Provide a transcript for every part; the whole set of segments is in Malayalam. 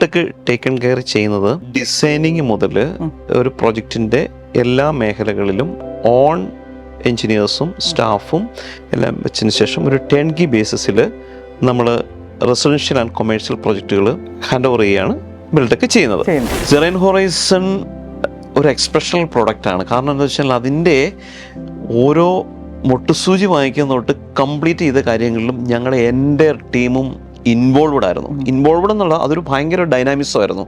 ബിൽടെക് ടേക്കൺ കെയർ ചെയ്യുന്നത് ഡിസൈനിങ് മുതൽ ഒരു പ്രൊജക്റ്റിൻ്റെ എല്ലാ മേഖലകളിലും ഓൺ എൻജിനീയേഴ്സും സ്റ്റാഫും എല്ലാം വെച്ചതിന് ശേഷം ഒരു ടേൺകി ബേസിസിൽ നമ്മൾ റെസിഡൻഷ്യൽ ആൻഡ് കൊമേഴ്ഷ്യൽ പ്രൊജക്റ്റുകൾ ഹാൻഡ് ഓവർ ചെയ്യുകയാണ് ബിൽടെക് ചെയ്യുന്നത്. സെറൈൻ ഹൊറൈസൺ ഒരു എക്സ്പ്രഷണൽ പ്രോഡക്റ്റാണ്. കാരണം എന്താ വെച്ചാൽ അതിൻ്റെ ഓരോ മുട്ടുസൂചി വാങ്ങിക്കുന്ന തൊട്ട് കംപ്ലീറ്റ് ചെയ്ത കാര്യങ്ങളിലും ഞങ്ങളുടെ എൻ്റെ ടീമും ഇൻവോൾവ്ഡ് ആയിരുന്നു. ഇൻവോൾവ്ഡ് എന്നുള്ള അതൊരു ഭയങ്കര ഡൈനാമിക്സം ആയിരുന്നു.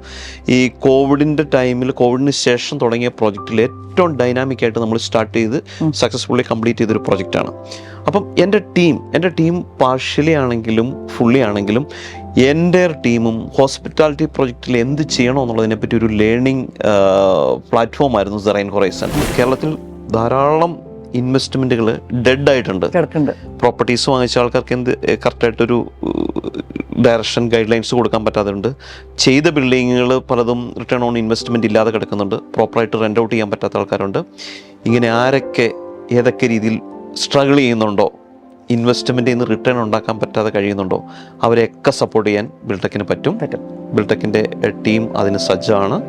ഈ കോവിഡിന് ശേഷം തുടങ്ങിയ പ്രോജക്റ്റിൽ ഏറ്റവും ഡൈനാമിക്കായിട്ട് നമ്മൾ സ്റ്റാർട്ട് ചെയ്ത് സക്സസ്ഫുള്ളി കംപ്ലീറ്റ് ചെയ്തൊരു പ്രൊജക്റ്റാണ്. അപ്പം എൻ്റെ ടീം പാർഷ്യലി ആണെങ്കിലും ഫുള്ളി ആണെങ്കിലും എൻ്റെ ടീമും ഹോസ്പിറ്റാലിറ്റി പ്രൊജക്റ്റിൽ എന്ത് ചെയ്യണമെന്നുള്ളതിനെപ്പറ്റി ഒരു ലേണിംഗ് പ്ലാറ്റ്ഫോമായിരുന്നു സെറൈൻ ഹൊറൈസൺ. കേരളത്തിൽ ധാരാളം ഇൻവെസ്റ്റ്മെൻറ്റുകൾ ഡെഡ് ആയിട്ടുണ്ട്. പ്രോപ്പർട്ടീസ് വാങ്ങിച്ച ആൾക്കാർക്ക് കറക്റ്റായിട്ടൊരു ഡയറക്ഷൻ ഗൈഡ് ലൈൻസ് കൊടുക്കാൻ പറ്റാതുണ്ട്. ചെയ്ത ബിൽഡിങ്ങുകൾ പലതും റിട്ടേൺ ഓൺ ഇൻവെസ്റ്റ്മെൻറ്റ് ഇല്ലാതെ കിടക്കുന്നുണ്ട്. പ്രോപ്പറായിട്ട് റെൻ്റ് ഔട്ട് ചെയ്യാൻ പറ്റാത്ത ആൾക്കാരുണ്ട്. ഇങ്ങനെ ആരൊക്കെ ഏതൊക്കെ രീതിയിൽ സ്ട്രഗിൾ ചെയ്യുന്നുണ്ടോ, ഇൻവെസ്റ്റ്മെൻറ്റിൽ നിന്ന് റിട്ടേൺ ഉണ്ടാക്കാൻ പറ്റാതെ കഴിയുന്നുണ്ടോ, അവരെയൊക്കെ സപ്പോർട്ട് ചെയ്യാൻ ബിൽടെക്കിന് പറ്റും. ബിൽടെക്കിൻ്റെ ടീം അതിന് സജ്ജമാണ്.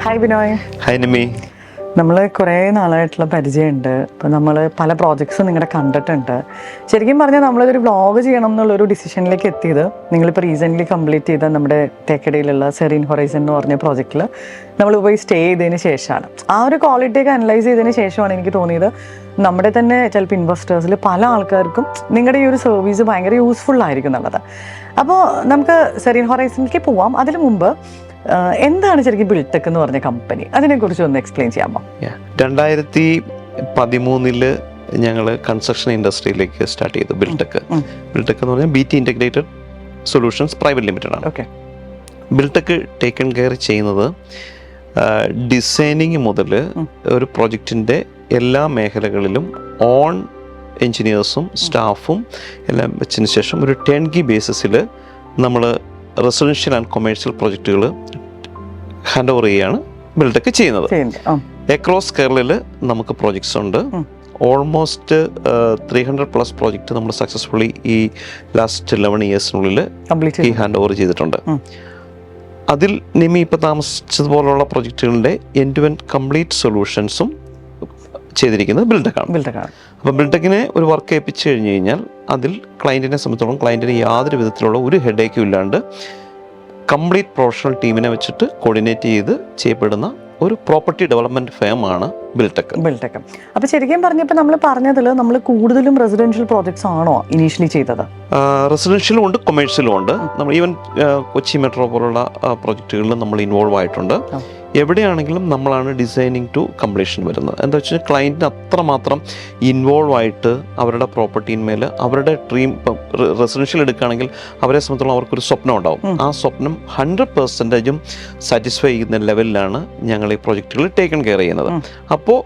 ഹായ് ബിനോയ്. ഹായ് നിമി. നമ്മൾ കുറേ നാളായിട്ടുള്ള പരിചയമുണ്ട്. ഇപ്പോൾ നമ്മൾ പല പ്രോജക്ട്സും നിങ്ങളുടെ കണ്ടിട്ടുണ്ട്. ശരിക്കും പറഞ്ഞാൽ നമ്മളൊരു വ്ളോഗ് ചെയ്യണം എന്നുള്ളൊരു ഡിസിഷനിലേക്ക് എത്തിയത് നിങ്ങളിപ്പോൾ റീസെൻ്റ്ലി കംപ്ലീറ്റ് ചെയ്ത നമ്മുടെ തേക്കടിയിലുള്ള സെറീൻ ഹൊറൈസൺ എന്ന് പറഞ്ഞ പ്രോജക്റ്റിൽ നമ്മൾ പോയി സ്റ്റേ ചെയ്തതിന് ശേഷമാണ്. ആ ഒരു ക്വാളിറ്റിയൊക്കെ അനലൈസ് ചെയ്തതിന് ശേഷമാണ് എനിക്ക് തോന്നിയത് നമ്മുടെ തന്നെ ചിലപ്പോൾ ഇൻവെസ്റ്റേഴ്സിൽ പല ആൾക്കാർക്കും നിങ്ങളുടെ ഈ ഒരു സർവീസ് ഭയങ്കര യൂസ്ഫുൾ ആയിരിക്കും എന്നുള്ളത്. അപ്പോൾ നമുക്ക് സെറീൻ ഹൊറൈസണിലേക്ക് പോവാം. അതിന് മുമ്പ് എന്താണ് ശരിക്കും ബിൽടെക് എന്ന് പറഞ്ഞ കമ്പനി, അതിനെക്കുറിച്ച് ഒന്ന് എക്സ്പ്ലെയിൻ ചെയ്യാമോ? 2013 ഞങ്ങൾ കൺസ്ട്രക്ഷൻ ഇൻഡസ്ട്രിയിലേക്ക് സ്റ്റാർട്ട് ചെയ്തു ബിൽടെക് എന്ന് പറഞ്ഞാൽ BT integrated solutions private limited ആണ്. ബിൽടെക് ടേക്കൺ കെയർ ചെയ്യുന്നത് ഡിസൈനിങ് മുതൽ ഒരു പ്രൊജക്റ്റിൻ്റെ എല്ലാ മേഖലകളിലും ഓൺ എൻജിനീയേഴ്സും സ്റ്റാഫും എല്ലാം വെച്ചതിന് ശേഷം ഒരു ടേൺകി ബേസിസിൽ നമ്മൾ റെസിഡൻഷ്യൽ ആൻഡ് കൊമേഴ്ഷ്യൽ പ്രൊജക്റ്റുകൾ ഹാൻഡ് ഓവർ ചെയ്യുകയാണ് ബിൽടെക് ചെയ്യുന്നത്. അക്രോസ് കേരളയിൽ നമുക്ക് പ്രോജക്ട്സ് ഉണ്ട്. ഓൾമോസ്റ്റ് 300+ പ്രോജക്റ്റ് നമ്മൾ സക്സസ്ഫുള്ളി ഈ ലാസ്റ്റ് 11 ഇയേഴ്സിനുള്ളിൽ ഈ ഹാൻഡ് ഓവർ ചെയ്തിട്ടുണ്ട്. അതിൽ നിമി ഇപ്പോൾ താമസിച്ചതുപോലുള്ള പ്രൊജക്റ്റുകളുടെ എൻഡ് ടു എൻഡ് കംപ്ലീറ്റ് സൊല്യൂഷൻസും ചെയ്തിരിക്കുന്നത് ബിൽടെക്കാണ്. അപ്പോൾ ബിൽടെക്കിനെ ഒരു വർക്ക് ഏൽപ്പിച്ചു കഴിഞ്ഞ് കഴിഞ്ഞാൽ അതിൽ ക്ലയൻറ്റിനെ സംബന്ധിച്ചോളം ക്ലയൻറ്റിന് യാതൊരു വിധത്തിലുള്ള ഒരു ഹെഡേക്കും ഇല്ലാണ്ട് കംപ്ലീറ്റ് പ്രൊഫഷണൽ ടീമിനെ വെച്ചിട്ട് കോർഡിനേറ്റ് ചെയ്ത് ചെയ്യപ്പെടുന്ന ഒരു പ്രോപ്പർട്ടി ഡെവലപ്മെൻറ്റ് ഫേമാണ് ബിൽടെക്. അപ്പോൾ ശരിക്കും പറഞ്ഞപ്പോൾ നമ്മൾ പറഞ്ഞതിൽ നമ്മൾ കൂടുതലും റെസിഡൻഷ്യൽ പ്രോജക്ട്സ് ആണോ ഇനീഷ്യലി ചെയ്തത്? റെസിഡൻഷ്യലും ഉണ്ട്, കൊമേഴ്ഷ്യലും ഉണ്ട്. നമ്മൾ ഈവൻ കൊച്ചി മെട്രോ പോലുള്ള പ്രോജക്റ്റുകളിൽ നമ്മൾ ഇൻവോൾവ് ആയിട്ടുണ്ട്. എവിടെയാണെങ്കിലും നമ്മളാണ് ഡിസൈനിങ് ടു കംപ്ലീഷൻ വരുന്നത്. എന്താ വെച്ചാൽ ക്ലയൻറ്റിന് അത്രമാത്രം ഇൻവോൾവ് ആയിട്ട് അവരുടെ പ്രോപ്പർട്ടിന്മേൽ അവരുടെ ഡ്രീം, ഇപ്പം റെസിഡൻഷ്യൽ എടുക്കുകയാണെങ്കിൽ അവരെ സംബന്ധിച്ചോളം അവർക്കൊരു സ്വപ്നം ഉണ്ടാവും. ആ സ്വപ്നം 100% സാറ്റിസ്ഫൈ ചെയ്യുന്ന ലെവലിലാണ് ഞങ്ങൾ ഈ പ്രോജക്റ്റുകൾ ടേക്കൺ കെയർ ചെയ്യുന്നത്. അപ്പോൾ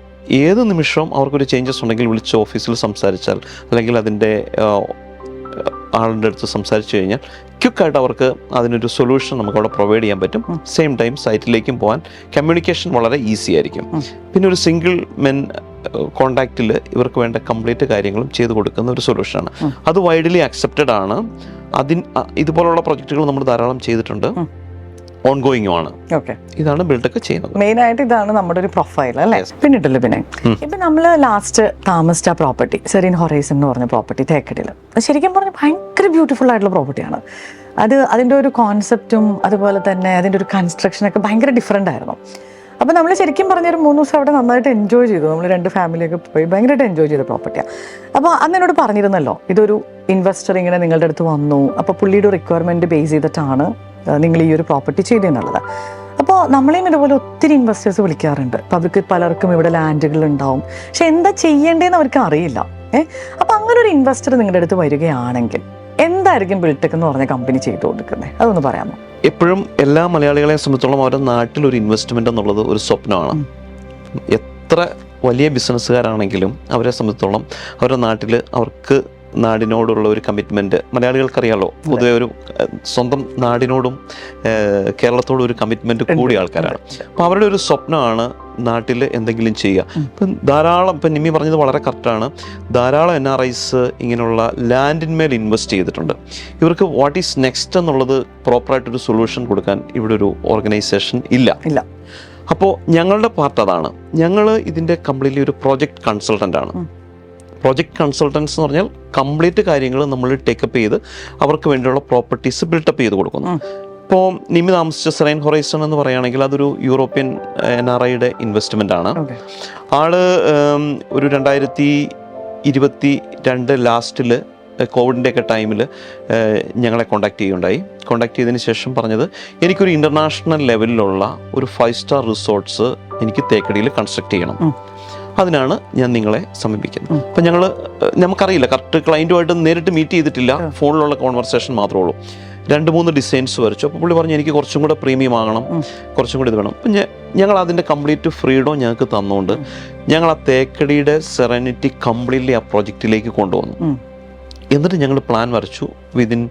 ഏത് നിമിഷവും അവർക്കൊരു ചേഞ്ചസ് ഉണ്ടെങ്കിൽ വിളിച്ച് ഓഫീസിൽ സംസാരിച്ചാൽ അല്ലെങ്കിൽ അതിൻ്റെ ആളുടെ അടുത്ത് സംസാരിച്ചു കഴിഞ്ഞാൽ ക്വിക്കായിട്ട് അവർക്ക് അതിനൊരു സൊല്യൂഷൻ നമുക്ക് അവിടെ പ്രൊവൈഡ് ചെയ്യാൻ പറ്റും. സെയിം ടൈം സൈറ്റിലേക്കും പോകാൻ കമ്മ്യൂണിക്കേഷൻ വളരെ ഈസി ആയിരിക്കും. പിന്നെ ഒരു സിംഗിൾ മെൻ കോണ്ടാക്റ്റിൽ ഇവർക്ക് വേണ്ട കംപ്ലീറ്റ് കാര്യങ്ങളും ചെയ്തു കൊടുക്കുന്ന ഒരു സൊല്യൂഷനാണ്. അത് വൈഡ്ലി അക്സെപ്റ്റഡ് ആണ്. ഇതുപോലുള്ള പ്രൊജക്റ്റുകൾ നമ്മൾ ധാരാളം ചെയ്തിട്ടുണ്ട്, ഓൺഗോയിങ്ങുമാണ്. ഇതാണ് ബിൽടെക് ചെയ്യുന്നത്. മെയിൻ ആയിട്ട് ഇതാണ് നമ്മുടെ ഒരു പ്രൊഫൈൽ അല്ലേ? പിന്നിട്ടല്ലോ. പിന്നെ ഇപ്പം നമ്മൾ ലാസ്റ്റ് താമസിച്ച പ്രോപ്പർട്ടി സെറീൻ ഹൊറൈസൺ എന്ന് പറഞ്ഞ പ്രോപ്പർട്ടി തേക്കടിയിൽ ശരിക്കും പറഞ്ഞാൽ ഭയങ്കര ബ്യൂട്ടിഫുൾ ആയിട്ടുള്ള പ്രോപ്പർട്ടിയാണ്. അതിൻ്റെ ഒരു കോൺസെപ്റ്റും അതുപോലെ തന്നെ അതിൻ്റെ ഒരു കൺസ്ട്രക്ഷനൊക്കെ ഭയങ്കര ഡിഫറെൻ്റ് ആയിരുന്നു. അപ്പോൾ നമ്മൾ ശരിക്കും പറഞ്ഞൊരു 3 ദിവസം അവിടെ നന്നായിട്ട് എൻജോയ് ചെയ്തു. നമ്മൾ 2 ഫാമിലിയൊക്കെ പോയി ഭയങ്കരമായിട്ട് എൻജോയ് ചെയ്ത പ്രോപ്പർട്ടിയാണ്. അപ്പോൾ അന്ന് എന്നോട് പറഞ്ഞിരുന്നല്ലോ ഇതൊരു ഇൻവെസ്റ്റർ ഇങ്ങനെ നിങ്ങളുടെ അടുത്ത് വന്നു, അപ്പോൾ പുള്ളിയുടെ റിക്വയർമെൻറ്റ് ബേസ് ചെയ്തിട്ടാണ് നിങ്ങൾ ഈ ഒരു പ്രോപ്പർട്ടി ചെയ്തെന്നുള്ളത്. അപ്പോൾ നമ്മളെയും ഇതുപോലെ ഒത്തിരി ഇൻവെസ്റ്റേഴ്സ് വിളിക്കാറുണ്ട്. അപ്പോൾ അവർക്ക് പലർക്കും ഇവിടെ ലാൻഡുകൾ ഉണ്ടാവും, പക്ഷെ എന്താ ചെയ്യേണ്ടതെന്ന് അവർക്ക് അറിയില്ല. അപ്പോൾ അങ്ങനെ ഒരു ഇൻവെസ്റ്റർ നിങ്ങളുടെ അടുത്ത് വരികയാണെങ്കിൽ എന്തായിരിക്കും ബിൽടെക് എന്ന് പറഞ്ഞ കമ്പനി ചെയ്തു കൊടുക്കുന്നത്? അതൊന്ന് പറയാമോ? എപ്പോഴും എല്ലാ മലയാളികളെയും സംബന്ധിച്ചോളം അവരുടെ നാട്ടിലൊരു ഇൻവെസ്റ്റ്മെൻ്റ് എന്നുള്ളത് ഒരു സ്വപ്നമാണ്. എത്ര വലിയ ബിസിനസ്സുകാരാണെങ്കിലും അവരെ സംബന്ധിച്ചോളം അവരുടെ നാട്ടിൽ അവർക്ക് നാടിനോടുള്ള ഒരു കമ്മിറ്റ്മെൻറ്റ് മലയാളികൾക്കറിയാലോ, പൊതുവെ ഒരു സ്വന്തം നാടിനോടും കേരളത്തോടും ഒരു കമ്മിറ്റ്മെൻറ്റ് കൂടിയ ആൾക്കാരാണ്. അപ്പോൾ അവരുടെ ഒരു സ്വപ്നമാണ് നാട്ടിൽ എന്തെങ്കിലും ചെയ്യുക. ഇപ്പം ധാരാളം, ഇപ്പം നിമ്മി പറഞ്ഞത് വളരെ കറക്റ്റാണ്, ധാരാളം NRIs ഇങ്ങനെയുള്ള ലാൻഡിന്മേൽ ഇൻവെസ്റ്റ് ചെയ്തിട്ടുണ്ട്. ഇവർക്ക് വാട്ട് ഈസ് നെക്സ്റ്റ് എന്നുള്ളത് പ്രോപ്പറായിട്ടൊരു സൊല്യൂഷൻ കൊടുക്കാൻ ഇവിടെ ഒരു ഓർഗനൈസേഷൻ ഇല്ല. അപ്പോൾ ഞങ്ങളുടെ പാർട്ട് അതാണ്. ഞങ്ങൾ ഇതിൻ്റെ കംപ്ലീറ്റ്ലി ഒരു പ്രോജക്റ്റ് കൺസൾട്ടൻ്റ് ആണ്. പ്രോജക്റ്റ് കൺസൾട്ടൻസ് എന്ന് പറഞ്ഞാൽ കംപ്ലീറ്റ് കാര്യങ്ങൾ നമ്മൾ ടേക്കപ്പ് ചെയ്ത് അവർക്ക് വേണ്ടിയുള്ള പ്രോപ്പർട്ടീസ് ബിൽട്ടപ്പ് ചെയ്ത് കൊടുക്കുന്നു. ഇപ്പോൾ നിമ്മി താമസിച്ച സെറൈൻ ഹൊറൈസൺ എന്ന് പറയുകയാണെങ്കിൽ അതൊരു യൂറോപ്യൻ NRIയുടെ ഇൻവെസ്റ്റ്മെൻ്റ് ആണ്. ആള് ഒരു 2022 ലാസ്റ്റിൽ കോവിഡിൻ്റെ ഒക്കെ ടൈമിൽ ഞങ്ങളെ കോണ്ടാക്ട് ചെയ്യുകയുണ്ടായി. കോണ്ടാക്ട് ചെയ്തതിന് ശേഷം പറഞ്ഞത്, എനിക്കൊരു ഇൻ്റർനാഷണൽ ലെവലിലുള്ള ഒരു 5 സ്റ്റാർ റിസോർട്ട്സ് എനിക്ക് തേക്കടിയിൽ കൺസ്ട്രക്ട് ചെയ്യണം, അതിനാണ് ഞാൻ നിങ്ങളെ സമീപിക്കുന്നത്. അപ്പം നമുക്കറിയില്ല, കറക്റ്റ് ക്ലയൻറ്റുമായിട്ട് നേരിട്ട് മീറ്റ് ചെയ്തിട്ടില്ല, ഫോണിലുള്ള കോൺവെർസേഷൻ മാത്രമേ ഉള്ളൂ. 2-3 ഡിസൈൻസ് വരച്ചു. അപ്പോൾ പുള്ളി പറഞ്ഞു, എനിക്ക് കുറച്ചും കൂടെ പ്രീമിയം ആകണം, കുറച്ചും കൂടി ഇത് വേണം. അപ്പം ഞങ്ങൾ അതിൻ്റെ കംപ്ലീറ്റ് ഫ്രീഡം ഞങ്ങൾക്ക് തന്നുകൊണ്ട് ഞങ്ങൾ ആ തേക്കടിയുടെ സെറനിറ്റി കംപ്ലീറ്റ്ലി ആ പ്രോജക്റ്റിലേക്ക് കൊണ്ടുവന്നു. എന്നിട്ട് ഞങ്ങൾ പ്ലാൻ വരച്ചു. വിതിൻ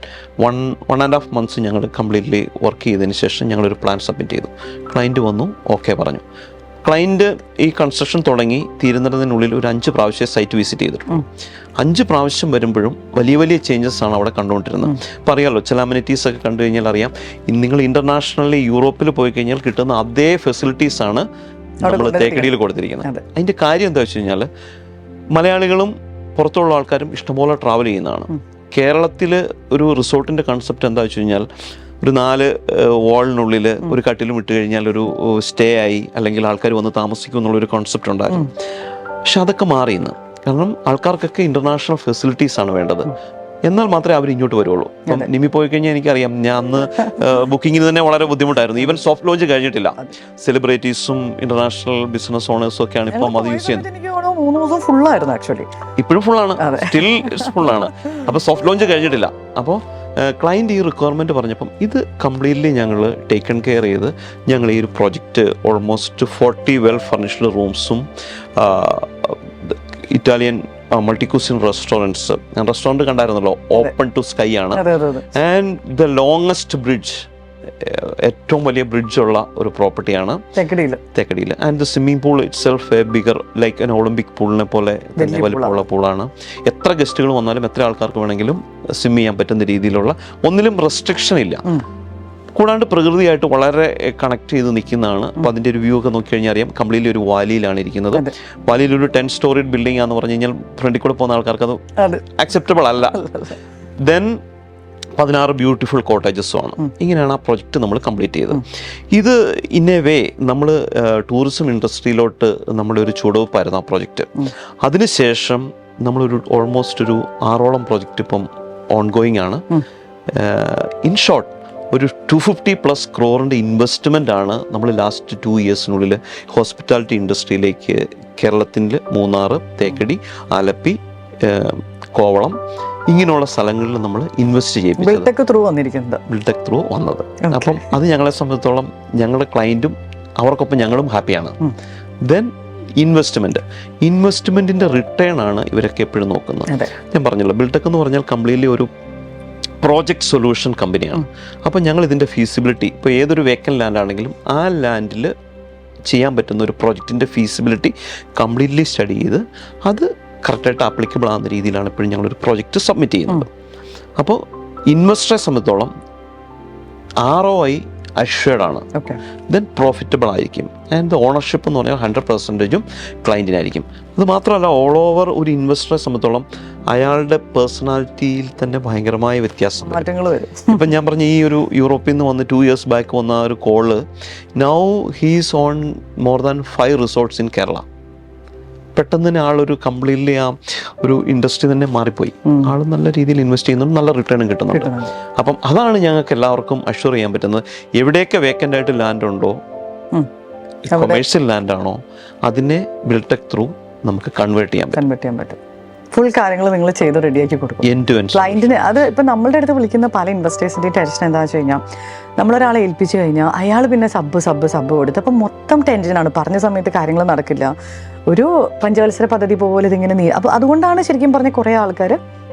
1.5 months ഞങ്ങൾ കംപ്ലീറ്റ്ലി വർക്ക് ചെയ്തതിന് ശേഷം ഞങ്ങളൊരു പ്ലാൻ സബ്മിറ്റ് ചെയ്തു. ക്ലയൻറ്റ് വന്നു, ഓക്കെ പറഞ്ഞു. ക്ലയൻറ്റ് ഈ കൺസ്ട്രക്ഷൻ തുടങ്ങി തീരുന്നതിനുള്ളിൽ ഒരു 5 പ്രാവശ്യം സൈറ്റ് വിസിറ്റ് ചെയ്തിട്ടുണ്ട്. 5 പ്രാവശ്യം വരുമ്പോഴും വലിയ വലിയ ചേഞ്ചസ് ആണ് അവിടെ കണ്ടുകൊണ്ടിരുന്നത്. അപ്പോൾ അറിയാമല്ലോ, ചില അമ്യൂണിറ്റീസ് ഒക്കെ കണ്ടു കഴിഞ്ഞാൽ അറിയാം, നിങ്ങൾ ഇൻ്റർനാഷണലി യൂറോപ്പിൽ പോയി കഴിഞ്ഞാൽ കിട്ടുന്ന അതേ ഫെസിലിറ്റീസാണ് നമ്മൾ തേക്കടിയിൽ കൊടുത്തിരിക്കുന്നത്. അതിൻ്റെ കാര്യം എന്താ വെച്ച് കഴിഞ്ഞാൽ, മലയാളികളും പുറത്തുള്ള ആൾക്കാരും ഇഷ്ടംപോലെ ട്രാവൽ ചെയ്യുന്നതാണ്. കേരളത്തിൽ ഒരു റിസോർട്ടിൻ്റെ കൺസെപ്റ്റ് എന്താ വെച്ച് കഴിഞ്ഞാൽ, ഒരു 4 വാളിനുള്ളിൽ ഒരു കട്ടിലും ഇട്ട് കഴിഞ്ഞാൽ ഒരു സ്റ്റേ ആയി, അല്ലെങ്കിൽ ആൾക്കാർ വന്ന് താമസിക്കും എന്നുള്ളൊരു കോൺസെപ്റ്റ് ഉണ്ടായിരുന്നു. പക്ഷെ അതൊക്കെ മാറിയെന്ന്. കാരണം ആൾക്കാർക്കൊക്കെ ഇൻ്റർനാഷണൽ ഫെസിലിറ്റീസ് ആണ് വേണ്ടത്. എന്നാൽ മാത്രമേ അവർ ഇങ്ങോട്ട് വരുള്ളൂ. ഇപ്പം നിമ്മി പോയി കഴിഞ്ഞാൽ എനിക്കറിയാം, ഞാൻ അന്ന് ബുക്കിങ്ങിന് തന്നെ വളരെ ബുദ്ധിമുട്ടായിരുന്നു. ഈവൻ സോഫ്റ്റ് ലോഞ്ച് കഴിഞ്ഞിട്ടില്ല. സെലിബ്രിറ്റീസും ഇന്റർനാഷണൽ ബിസിനസ് ഓണേഴ്സും ഒക്കെയാണ് ഇപ്പം അത് യൂസ് ചെയ്യുന്നത്. ഇപ്പോഴും ഫുള്ളാണ്, സ്റ്റിൽ ഫുള്ളാണ്. അപ്പോൾ സോഫ്റ്റ് ലോഞ്ച് കഴിഞ്ഞിട്ടില്ല. അപ്പോൾ ക്ലയൻറ്റ് ഈ റിക്വയർമെൻറ്റ് പറഞ്ഞപ്പം ഇത് കംപ്ലീറ്റ്ലി ഞങ്ങൾ ടേക്കൺ കെയർ ചെയ്ത് ഞങ്ങൾ ഈ ഒരു പ്രോജക്റ്റ് ഓൾമോസ്റ്റ് 40 വെൽ ഫർണിഷ്ഡ് റൂംസും ഇറ്റാലിയൻ മൾട്ടി ക്യൂസിൻ റെസ്റ്റോറൻറ്റ് കണ്ടായിരുന്നല്ലോ, ഓപ്പൺ ടു സ്കൈ ആണ്. ആൻഡ് ദ ലോങ്ങസ്റ്റ് ബ്രിഡ്ജ്, ഏറ്റവും വലിയ ബ്രിഡ്ജുള്ള ഒരു പ്രോപ്പർട്ടിയാണ് തേക്കടിയിൽ. And the swimming pool itself a bigger like an Olympic പൂളിനെ പോലെ തന്നെ വലിപ്പമുള്ള പൂളാണ്. എത്ര ഗസ്റ്റുകൾ വന്നാലും എത്ര ആൾക്കാർക്ക് വേണമെങ്കിലും സ്വിം ചെയ്യാൻ പറ്റുന്ന രീതിയിലുള്ള ഒന്നിലും റെസ്ട്രിക്ഷൻ ഇല്ല. കൂടാണ്ട് പ്രകൃതിയായിട്ട് വളരെ കണക്ട് ചെയ്ത് നിൽക്കുന്നതാണ്. അപ്പോൾ അതിൻ്റെ ഒരു വ്യൂ ഒക്കെ നോക്കി കഴിഞ്ഞാൽ അറിയാം, കംപ്ലീറ്റ്ലി ഒരു വാലിയിലാണ് ഇരിക്കുന്നത്. വാലിയിൽ ഒരു 10 സ്റ്റോറിഡ് ബിൽഡിംഗ് ആണെന്ന് പറഞ്ഞു കഴിഞ്ഞാൽ ഫ്രണ്ടിൽ കൂടെ പോകുന്ന ആൾക്കാർക്ക് അത് അക്സെപ്റ്റബിൾ അല്ല. ദെൻ 16 ബ്യൂട്ടിഫുൾ കോട്ടേജസും ആണ്. ഇങ്ങനെയാണ് ആ പ്രൊജക്റ്റ് നമ്മൾ കംപ്ലീറ്റ് ചെയ്തത്. ഇത് ഇൻ എ വേ നമ്മൾ ടൂറിസം ഇൻഡസ്ട്രിയിലോട്ട് നമ്മുടെ ഒരു ചുവടുവെപ്പായിരുന്നു ആ പ്രൊജക്റ്റ്. അതിനുശേഷം നമ്മളൊരു ഓൾമോസ്റ്റ് ഒരു 6ഓളം പ്രൊജക്റ്റ് ഇപ്പം ഓൺഗോയിങ് ആണ്. ഇൻ ഷോർട്ട്, ഒരു 250+ crore ഇൻവെസ്റ്റ്മെൻ്റ് ആണ് നമ്മൾ ലാസ്റ്റ് 2 yearsനുള്ളിൽ ഹോസ്പിറ്റാലിറ്റി ഇൻഡസ്ട്രിയിലേക്ക് കേരളത്തിൽ മൂന്നാർ, തേക്കടി, ആലപ്പി, കോവളം ഇങ്ങനെയുള്ള സ്ഥലങ്ങളിൽ നമ്മൾ ഇൻവെസ്റ്റ് ചെയ്യിപ്പിച്ചത്. ബിൽടെക് ത്രൂ വന്നത്. അപ്പം അത് ഞങ്ങളെ സംബന്ധിച്ചിടത്തോളം ഞങ്ങളുടെ ക്ലയൻറ്റും അവർക്കൊപ്പം ഞങ്ങളും ഹാപ്പിയാണ്. ദെൻ ഇൻവെസ്റ്റ്മെൻറ്റിൻ്റെ റിട്ടേൺ ആണ് ഇവരൊക്കെ എപ്പോഴും നോക്കുന്നത്. ഞാൻ പറഞ്ഞല്ലോ, ബിൽടെക് എന്ന് പറഞ്ഞാൽ കംപ്ലീറ്റ്ലി ഒരു പ്രോജക്റ്റ് സൊല്യൂഷൻ കമ്പനിയാണ്. അപ്പോൾ ഞങ്ങൾ ഇതിൻ്റെ ഫീസിബിലിറ്റി, ഇപ്പോൾ ഏതൊരു വേക്കൻ ലാൻഡ് ആണെങ്കിലും ആ ലാൻഡിൽ ചെയ്യാൻ പറ്റുന്ന ഒരു പ്രോജക്റ്റിൻ്റെ ഫീസിബിലിറ്റി കംപ്ലീറ്റ്ലി സ്റ്റഡി ചെയ്ത് അത് കറക്റ്റായിട്ട് ആപ്ലിക്കബിൾ ആകുന്ന രീതിയിലാണ് ഇപ്പോഴും ഞങ്ങളൊരു പ്രോജക്റ്റ് സബ്മിറ്റ് ചെയ്യുന്നത്. അപ്പോൾ ഇൻവെസ്റ്ററെ സംബന്ധിച്ചോളം ROI അഷ്വേർഡ് ആണ്, ദെൻ പ്രോഫിറ്റബിൾ ആയിരിക്കും. ആൻഡ് ദ ഓണർഷിപ്പ് എന്ന് പറഞ്ഞാൽ 100% ക്ലയൻറ്റിനായിരിക്കും. അത് മാത്രമല്ല, ഓൾ ഓവർ ഒരു ഇൻവെസ്റ്ററെ സംബന്ധിച്ചോളം അയാളുടെ പേഴ്സണാലിറ്റിയിൽ തന്നെ ഭയങ്കരമായ വ്യത്യാസം വരും. ഇപ്പം ഞാൻ പറഞ്ഞ ഈ ഒരു യൂറോപ്പിൽ നിന്ന് വന്ന് 2 years ബാക്ക് വന്ന ആ ഒരു call, now he's on more than 5 resorts in Kerala. പെട്ടെന്ന് തന്നെ ആളൊരു കംപ്ലീറ്റ്ലി ആ ഒരു ഇൻഡസ്ട്രി തന്നെ മാറിപ്പോയി. ആൾ നല്ല രീതിയിൽ ഇൻവെസ്റ്റ് ചെയ്യുന്നുണ്ട്, നല്ല റിട്ടേണും കിട്ടുന്നുണ്ട്. അപ്പം അതാണ് ഞങ്ങൾക്ക് എല്ലാവർക്കും അഷ്വർ ചെയ്യാൻ പറ്റുന്നത്. എവിടെയൊക്കെ വേക്കൻ്റ് ആയിട്ട് ലാൻഡ് ഉണ്ടോ, കൊമേഴ്ഷ്യൽ ലാൻഡാണോ, അതിനെ ബിൽടെക് ത്രൂ നമുക്ക് കൺവേർട്ട് ചെയ്യാൻ പറ്റും. ഫുൾ കാര്യങ്ങൾ നിങ്ങൾ ചെയ്ത് റെഡിയാക്കി കൊടുക്കും ക്ലയന്റിന്. അത് ഇപ്പം നമ്മളുടെ അടുത്ത് വിളിക്കുന്ന പല ഇൻവെസ്റ്റേഴ്സിൻ്റെ ടെൻഷൻ എന്താണെന്ന് വെച്ച് കഴിഞ്ഞാൽ, നമ്മളൊരാളെ ഏൽപ്പിച്ച് കഴിഞ്ഞാൽ അയാൾ പിന്നെ സബ് കൊടുത്ത് അപ്പം മൊത്തം ടെൻഷനാണ്. പറഞ്ഞ സമയത്ത് കാര്യങ്ങൾ നടക്കില്ല. ഒരു പഞ്ചവത്സര പദ്ധതി പോലെ ഇതിങ്ങനെ അപ്പോൾ അതുകൊണ്ടാണ് ശരിക്കും പറഞ്ഞ കുറേ ആൾക്കാർ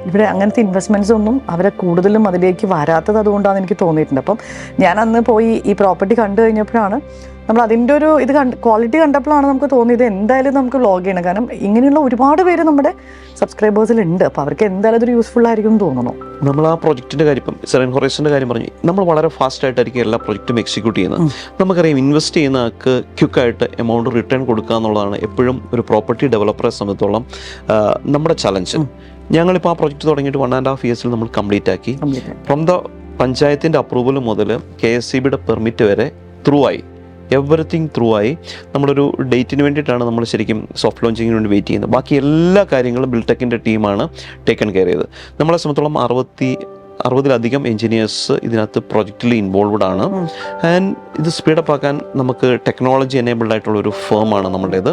ഇവിടെ അങ്ങനത്തെ ഇൻവെസ്റ്റ്മെൻറ്റ്സ് ഒന്നും അവരെ കൂടുതലും അതിലേക്ക് വരാത്തത് അതുകൊണ്ടാണ് എനിക്ക് തോന്നിയിട്ടുണ്ട്. അപ്പം ഞാൻ അന്ന് പോയി ഈ പ്രോപ്പർട്ടി കണ്ടു കഴിഞ്ഞപ്പോഴാണ് നമ്മൾ അതിൻ്റെ ഒരു ഇത് ക്വാളിറ്റി കണ്ടപ്പോഴാണ് നമുക്ക് തോന്നിയത് എന്തായാലും നമുക്ക് വ്ളോഗ് ചെയ്യണം. കാരണം ഇങ്ങനെയുള്ള ഒരുപാട് പേര് നമ്മുടെ സബ്സ്ക്രൈബേഴ്സിലുണ്ട്. അപ്പോൾ അവർക്ക് എന്തായാലും അതൊരു യൂസ്ഫുൾ ആയിരിക്കും എന്ന് തോന്നുന്നു. നമ്മൾ ആ പ്രൊജക്റ്റിൻ്റെ കാര്യം ഇപ്പം സെറൈൻ ഹൊറൈസൻ്റെ കാര്യം പറഞ്ഞു, നമ്മൾ വളരെ ഫാസ്റ്റ് ആയിട്ടായിരിക്കും എല്ലാ പ്രൊജക്റ്റും എക്സിക്യൂട്ട് ചെയ്യുന്നത്. നമുക്കറിയാം ഇൻവെസ്റ്റ് ചെയ്യുന്ന ആൾക്ക് ക്വിക്കായിട്ട് എമൗണ്ട് റിട്ടേൺ കൊടുക്കുക എന്നുള്ളതാണ് എപ്പോഴും ഒരു പ്രോപ്പർട്ടി ഡെവലപ്പറെ സംബന്ധിച്ചോളം നമ്മുടെ ചലഞ്ച്. ഞങ്ങളിപ്പോൾ ആ പ്രൊജക്റ്റ് തുടങ്ങിയിട്ട് 1.5 years നമ്മൾ കംപ്ലീറ്റ് ആക്കി. ഫ്രം ദ പഞ്ചായത്തിൻ്റെ അപ്രൂവൽ മുതൽ KSEBിയുടെ പെർമിറ്റ് വരെ ത്രൂ ആയി, എവറിത്തിങ് ത്രൂ ആയി. നമ്മളൊരു ഡേറ്റിന് വേണ്ടിയിട്ടാണ് നമ്മൾ ശരിക്കും സോഫ്റ്റ് ലോഞ്ചിങ്ങിന് വേണ്ടി വെയിറ്റ് ചെയ്യുന്നത്. ബാക്കി എല്ലാ കാര്യങ്ങളും ബിൽടെക്കിൻ്റെ ടീമാണ് ടേക്കൺ കെയർ ചെയ്തത്. നമ്മളെ സംബന്ധിച്ചോളം 60-ലധികം എഞ്ചിനീയേഴ്സ് ഇതിനകത്ത് പ്രൊജക്റ്റിൽ ഇൻവോൾവ്ഡ് ആണ്. ആൻഡ് ഇത് സ്പീഡപ്പ് ആക്കാൻ നമുക്ക് ടെക്നോളജി എനേബിൾഡ് ആയിട്ടുള്ള ഒരു ഫേമാണ് നമ്മുടേത്.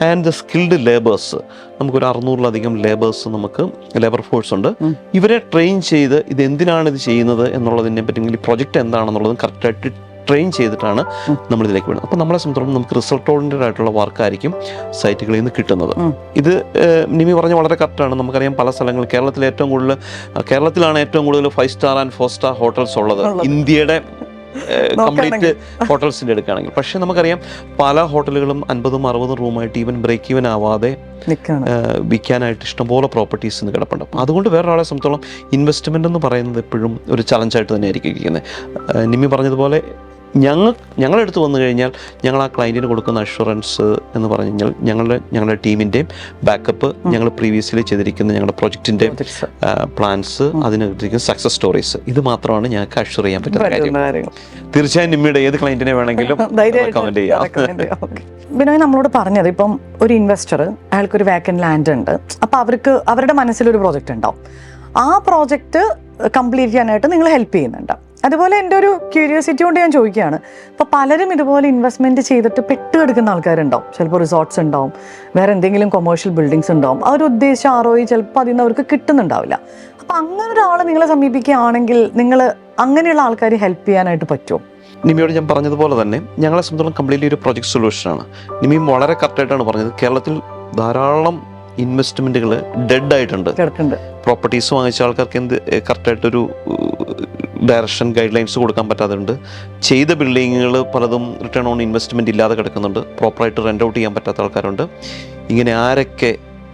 ആൻഡ് ദ സ്കിൽഡ് ലേബേഴ്സ്, നമുക്കൊരു 600-ലധികം ലേബേഴ്സ്, നമുക്ക് ലേബർ ഫോഴ്സ് ഉണ്ട്. ഇവരെ ട്രെയിൻ ചെയ്ത് ഇത് എന്തിനാണ് ഇത് ചെയ്യുന്നത് എന്നുള്ളതിനെ പറ്റി, പ്രൊജക്റ്റ് എന്താണെന്നുള്ളതും കറക്റ്റായിട്ട് ട്രെയിൻ ചെയ്തിട്ടാണ് നമ്മളിതിലേക്ക് വരുന്നത്. അപ്പോൾ നമ്മളെ സംബന്ധിച്ചിടത്തോളം നമുക്ക് റിസൾട്ട് ഓറിയൻറ്റഡ് ആയിട്ടുള്ള വർക്കായിരിക്കും സൈറ്റുകളിൽ നിന്ന് കിട്ടുന്നത്. ഇത് നിമി പറഞ്ഞ വളരെ കറക്റ്റാണ്. നമുക്കറിയാം പല സ്ഥലങ്ങളിൽ കേരളത്തിലാണ് ഏറ്റവും കൂടുതൽ 5 star ആൻഡ് 4 star ഹോട്ടൽസ് ഉള്ളത് ഇന്ത്യയുടെ കംപ്ലീറ്റ് ഹോട്ടൽസിൻ്റെ എടുക്കുകയാണെങ്കിൽ. പക്ഷേ നമുക്കറിയാം പല ഹോട്ടലുകളും 50-60 റൂമായിട്ട് ഈവൻ ബ്രേക്ക് ഈവൻ ആവാതെ വിൽക്കാനായിട്ട് ഇഷ്ടംപോലെ പ്രോപ്പർട്ടീസ് ഇന്ന് കിടപ്പുണ്ട്. അതുകൊണ്ട് വേറൊരാളെ സംബന്ധിച്ചോളം ഇൻവെസ്റ്റ്മെൻ്റ് എന്ന് പറയുന്നത് എപ്പോഴും ഒരു ചലഞ്ചായിട്ട് തന്നെ ആയിരിക്കും ഇരിക്കുന്നത്. നിമി പറഞ്ഞതുപോലെ ഞങ്ങളെടുത്ത് വന്നു കഴിഞ്ഞാൽ ഞങ്ങൾ ആ ക്ലയൻറ്റിന് കൊടുക്കുന്ന അഷുറൻസ് എന്ന് പറഞ്ഞു കഴിഞ്ഞാൽ ഞങ്ങളുടെ ടീമിൻ്റെയും ബാക്കപ്പ്, ഞങ്ങൾ പ്രീവിയസ്ലി ചെയ്തിരിക്കുന്ന ഞങ്ങളുടെ പ്രൊജക്റ്റിൻ്റെ പ്ലാൻസ്, അതിനകത്തിരിക്കുന്ന സക്സസ് സ്റ്റോറീസ്, ഇത് മാത്രമാണ് ഞങ്ങൾക്ക് അഷുർ ചെയ്യാൻ പറ്റുന്ന കാര്യം. തീർച്ചയായും നിമ്മിയുടെ ഏത് ക്ലയൻറ്റിനെ വേണമെങ്കിലും റെക്കമെൻഡ് ചെയ്യാം. ബിനോയ് നമ്മളോട് പറഞ്ഞത്, ഇപ്പം ഒരു ഇൻവെസ്റ്റർ, അയാൾക്കൊരു വേക്കൻറ്റ് ലാൻഡ് ഉണ്ട്, അപ്പോൾ അവരുടെ മനസ്സിലൊരു പ്രോജക്റ്റ് ഉണ്ടാവും. ആ പ്രോജക്റ്റ് കംപ്ലീറ്റ് ചെയ്യാനായിട്ട് നിങ്ങൾ ഹെൽപ്പ് ചെയ്യുന്നുണ്ട്. അതുപോലെ എൻ്റെ ഒരു ക്യൂരിയോസിറ്റി കൊണ്ട് ഞാൻ ചോദിക്കുകയാണ്, ഇപ്പോൾ പലരും ഇതുപോലെ ഇൻവെസ്റ്റ്മെൻറ്റ് ചെയ്തിട്ട് പെട്ടുകിടക്കുന്ന ആൾക്കാരുണ്ടാവും. ചിലപ്പോൾ റിസോർട്ട്സ് ഉണ്ടാവും, വേറെ എന്തെങ്കിലും കൊമേഴ്ഷ്യൽ ബിൽഡിങ്സ് ഉണ്ടാവും. അവർ ഉദ്ദേശിച്ച ROI ചിലപ്പോൾ അതിൽ നിന്ന് അവർക്ക് കിട്ടുന്നുണ്ടാവില്ല. അപ്പോൾ അങ്ങനെ ഒരാളെ നിങ്ങളെ സമീപിക്കുകയാണെങ്കിൽ നിങ്ങൾ അങ്ങനെയുള്ള ആൾക്കാരെ ഹെൽപ്പ് ചെയ്യാനായിട്ട് പറ്റുമോ? നിമിയോട് ഞാൻ പറഞ്ഞതുപോലെ തന്നെ ഞങ്ങളെ സംബന്ധിച്ചിടത്തോളം കംപ്ലീറ്റ്ലി ഒരു പ്രൊജക്ട് സൊല്യൂഷനാണ്. നിമിയും വളരെ കറക്റ്റായിട്ടാണ് പറഞ്ഞത്. കേരളത്തിൽ ധാരാളം ഇൻവെസ്റ്റ്മെൻറ്റുകൾ ഡെഡ് ആയിട്ടുണ്ട്. പ്രോപ്പർട്ടീസ് വാങ്ങിച്ച ആൾക്കാർക്ക് കറക്റ്റായിട്ടൊരു ഡയറക്ഷൻ ഗൈഡ് ലൈൻസ് കൊടുക്കാൻ പറ്റാതുണ്ട്. ചെയ്ത ബിൽഡിങ്ങുകൾ പലതും റിട്ടേൺ ഓൺ ഇൻവെസ്റ്റ്മെൻറ്റ് ഇല്ലാതെ കിടക്കുന്നുണ്ട്. പ്രോപ്പറായിട്ട് റെൻ്റ് ഔട്ട് ചെയ്യാൻ പറ്റാത്ത ആൾക്കാരുണ്ട്. ഇങ്ങനെ ആരൊക്കെ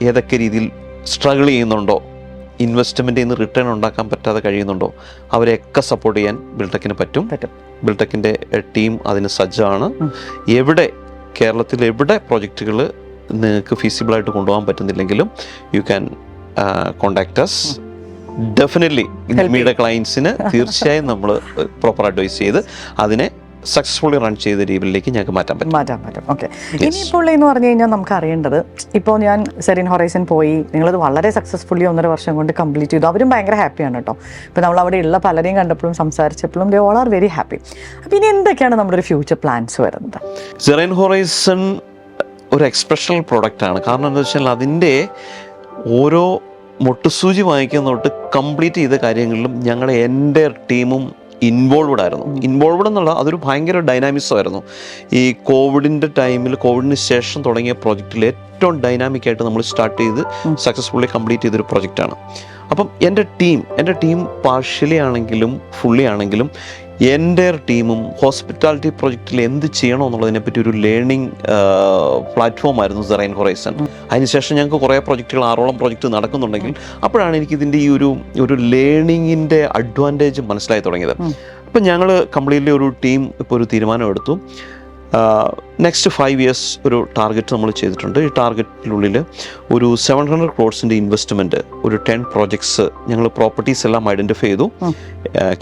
ഏതൊക്കെ രീതിയിൽ സ്ട്രഗിൾ ചെയ്യുന്നുണ്ടോ, ഇൻവെസ്റ്റ്മെൻറ്റിൽ നിന്ന് റിട്ടേൺ ഉണ്ടാക്കാൻ പറ്റാതെ കഴിയുന്നുണ്ടോ, അവരെയൊക്കെ സപ്പോർട്ട് ചെയ്യാൻ ബിൽടെക്കിന് പറ്റും. ബിൽടെക്കിൻ്റെ ടീം അതിന് സജ്ജമാണ്. കേരളത്തിൽ എവിടെ പ്രോജക്റ്റുകൾ നിങ്ങൾക്ക് ഫീസിബിളായിട്ട് കൊണ്ടുപോകാൻ പറ്റുന്നില്ലെങ്കിലും you can contact us. Definitely നിമ്മിയുടെ ക്ലയൻസിന് തീർച്ചയായും നമ്മൾ പ്രോപ്പർ അഡ്വൈസ് ചെയ്ത് അതിനെ സക്സസ്ഫുള്ളി റൺ ചെയ്ത രീതിയിലേക്ക് ഞങ്ങൾക്ക് മാറ്റാൻ പറ്റും. ഓക്കെ. ഇനിയിപ്പോൾ എന്ന് പറഞ്ഞു കഴിഞ്ഞാൽ നമുക്ക് അറിയേണ്ടത്, ഇപ്പോൾ ഞാൻ സെറിൻ ഹൊറൈസൺ പോയി, നിങ്ങളത് വളരെ സക്സസ്ഫുള്ളി 1.5 വർഷം കൊണ്ട് കംപ്ലീറ്റ് ചെയ്തു. അവരും ഭയങ്കര ഹാപ്പിയാണ് കേട്ടോ. ഇപ്പോൾ നമ്മൾ അവിടെ ഉള്ള പലരെയും കണ്ടപ്പോഴും സംസാരിച്ചപ്പോഴും they all are very happy. അപ്പോൾ ഇനി എന്തൊക്കെയാണ് നമ്മുടെ ഒരു ഫ്യൂച്ചർ പ്ലാൻസ് വരുന്നത്? സെറിൻ ഹൊറൈസൺ ഒരു എക്സ്പ്രഷണൽ പ്രോഡക്റ്റാണ്. കാരണം എന്താ വെച്ചാൽ അതിൻ്റെ ഓരോ മൊട്ടുസൂചി വാങ്ങിക്കുന്ന തൊട്ട് കംപ്ലീറ്റ് ചെയ്ത കാര്യങ്ങളിലും ഞങ്ങളുടെ എൻ്റെ ടീമും ഇൻവോൾവ്ഡ് ആയിരുന്നു. ഇൻവോൾവ്ഡ് എന്നുള്ള അതൊരു ഭയങ്കര ഡൈനാമിക്സമായിരുന്നു. ഈ കോവിഡിന് ശേഷം തുടങ്ങിയ പ്രോജക്റ്റിൽ ഏറ്റവും ഡൈനാമിക്കായിട്ട് നമ്മൾ സ്റ്റാർട്ട് ചെയ്ത് സക്സസ്ഫുള്ളി കംപ്ലീറ്റ് ചെയ്തൊരു പ്രൊജക്റ്റാണ്. അപ്പം എൻ്റെ ടീം പാർഷ്യലി ആണെങ്കിലും ഫുള്ളി ആണെങ്കിലും എൻ്റെ ടീമും ഹോസ്പിറ്റാലിറ്റി പ്രൊജക്റ്റിൽ എന്ത് ചെയ്യണോ എന്നുള്ളതിനെപ്പറ്റി ഒരു ലേണിംഗ് പ്ലാറ്റ്ഫോമായിരുന്നു സെറൈൻ ഹൊറൈസൺ. അതിനുശേഷം ഞങ്ങൾക്ക് കുറേ പ്രൊജക്റ്റുകൾ 6ഓളം പ്രൊജക്റ്റ് നടക്കുന്നുണ്ടെങ്കിൽ അപ്പോഴാണ് എനിക്കിതിൻ്റെ ഈ ഒരു ലേണിങ്ങിൻ്റെ അഡ്വാൻറ്റേജ് മനസ്സിലായി തുടങ്ങിയത്. അപ്പം ഞങ്ങൾ കംപ്ലീറ്റ്ലി ഒരു ടീം ഇപ്പോൾ ഒരു തീരുമാനം എടുത്തു. നെക്സ്റ്റ് 5 years ഒരു ടാർഗറ്റ് നമ്മൾ ചെയ്തിട്ടുണ്ട്. ഈ ടാർഗറ്റിനുള്ളിൽ ഒരു 700 crores ഇൻവെസ്റ്റ്മെൻറ്റ്, ഒരു 10 projects ഞങ്ങൾ പ്രോപ്പർട്ടീസ് എല്ലാം ഐഡൻറ്റിഫൈ ചെയ്തു.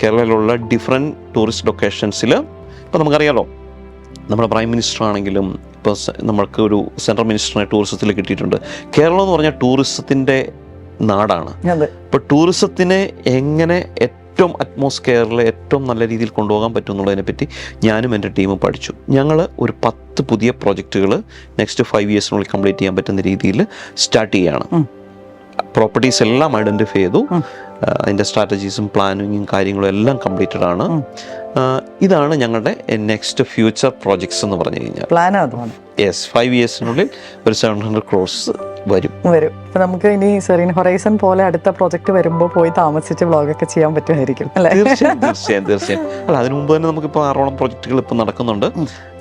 കേരളയിലുള്ള ഡിഫറെൻറ്റ് ടൂറിസ്റ്റ് ലൊക്കേഷൻസിൽ. ഇപ്പോൾ നമുക്കറിയാലോ, നമ്മുടെ പ്രൈം മിനിസ്റ്റർ ആണെങ്കിലും ഇപ്പോൾ നമ്മൾക്ക് ഒരു സെൻട്രൽ മിനിസ്റ്ററിനെ ടൂറിസത്തിൽ കിട്ടിയിട്ടുണ്ട്. കേരളം എന്ന് പറഞ്ഞാൽ ടൂറിസത്തിൻ്റെ നാടാണ്. ഇപ്പോൾ ടൂറിസത്തിനെ എങ്ങനെ ഏറ്റവും അറ്റ്മോസ്ഫിയറിൽ ഏറ്റവും നല്ല രീതിയിൽ കൊണ്ടുപോകാൻ പറ്റും എന്നുള്ളതിനെപ്പറ്റി ഞാനും എൻ്റെ ടീമും പഠിച്ചു. ഞങ്ങൾ ഒരു 10 പുതിയ പ്രോജക്റ്റുകൾ നെക്സ്റ്റ് 5 yearsനുള്ളിൽ കംപ്ലീറ്റ് ചെയ്യാൻ പറ്റുന്ന രീതിയിൽ സ്റ്റാർട്ട് ചെയ്യുകയാണ്. പ്രോപ്പർട്ടീസ് എല്ലാം ഐഡൻറ്റിഫൈ ചെയ്തു. അതിൻ്റെ സ്ട്രാറ്റജീസും പ്ലാനിങ്ങും കാര്യങ്ങളും എല്ലാം കംപ്ലീറ്റഡ് ആണ്. ഇതാണ് ഞങ്ങളുടെ നെക്സ്റ്റ് ഫ്യൂച്ചർ പ്രോജക്ട്സ് എന്ന് പറഞ്ഞു കഴിഞ്ഞാൽ. 5 yearsനുള്ളിൽ ഒരു 700 crores വരും. ഇപ്പൊ നമുക്ക് ഇനി സെറീൻ ഹൊറൈസൺ പോലെ അടുത്ത പ്രോജക്റ്റ് വരുമ്പോൾ പോയി താമസിച്ച് വ്ളോഗൊക്കെ ചെയ്യാൻ പറ്റുമായിരിക്കും അല്ലേ? തീർച്ചയായും. അല്ല, അതിനു മുമ്പ് തന്നെ നമുക്കിപ്പോൾ 6ഓളം പ്രൊജക്ടുകൾ ഇപ്പൊ നടക്കുന്നുണ്ട്.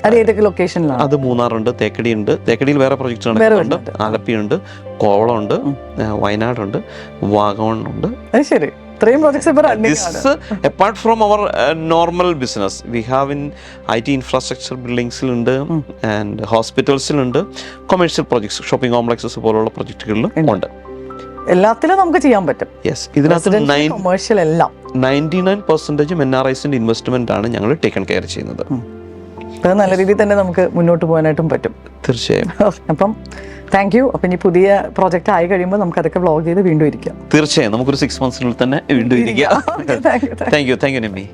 അത് ഏതൊക്കെ ലൊക്കേഷനിലാണ്? അത് മൂന്നാറുണ്ട്, തേക്കടി ഉണ്ട്. തേക്കടിയിൽ വേറെ പ്രൊജക്ട് നടക്കുന്നുണ്ട്. ആലപ്പിയുണ്ട്, കോവളമുണ്ട്, വയനാടുണ്ട്, വാഗമൺ ഉണ്ട്. അത് ശരി, ഇത്രയും പ്രോജക്ട്സ് ഇപ്പൊ റണ്ണിംഗ് ആണ്. Apart from our normal business we have in IT infrastructure ബിൽഡിങ്സിലുണ്ട്, ആൻഡ് ഹോസ്പിറ്റൽസിലുണ്ട്, കൊമേഴ്ഷ്യൽ പ്രൊജക്ട്സ്, ഷോപ്പിംഗ് കോംപ്ലക്സസ് പോലുള്ള പ്രൊജക്ടുകളിലും ഉണ്ട്. എല്ലാത്തിലും നമുക്ക് ചെയ്യാൻ പറ്റും. യെസ്, ഇതിനകത്ത് കൊമേഴ്ഷ്യൽ എല്ലാം 99% NRIസിന്റെ ഇൻവെസ്റ്റ്മെന്റ് ആണ് ഞങ്ങൾ ടേക്കൺ കെയർ ചെയ്യുന്നത്. അത് നല്ല രീതിയിൽ തന്നെ നമുക്ക് മുന്നോട്ട് പോകാനായിട്ടും പറ്റും. തീർച്ചയായും. അപ്പം താങ്ക് യു. അപ്പം ഇനി പുതിയ പ്രോജക്റ്റ് ആയി കഴിയുമ്പോൾ നമുക്ക് അതൊക്കെ വ്ളോഗ് ചെയ്ത് വീണ്ടും ഇരിക്കാം. തീർച്ചയായും നമുക്കൊരു 6 monthsനുള്ളിൽ തന്നെ വീണ്ടും ഇരിക്കാം. Thank you thank you Nimmi.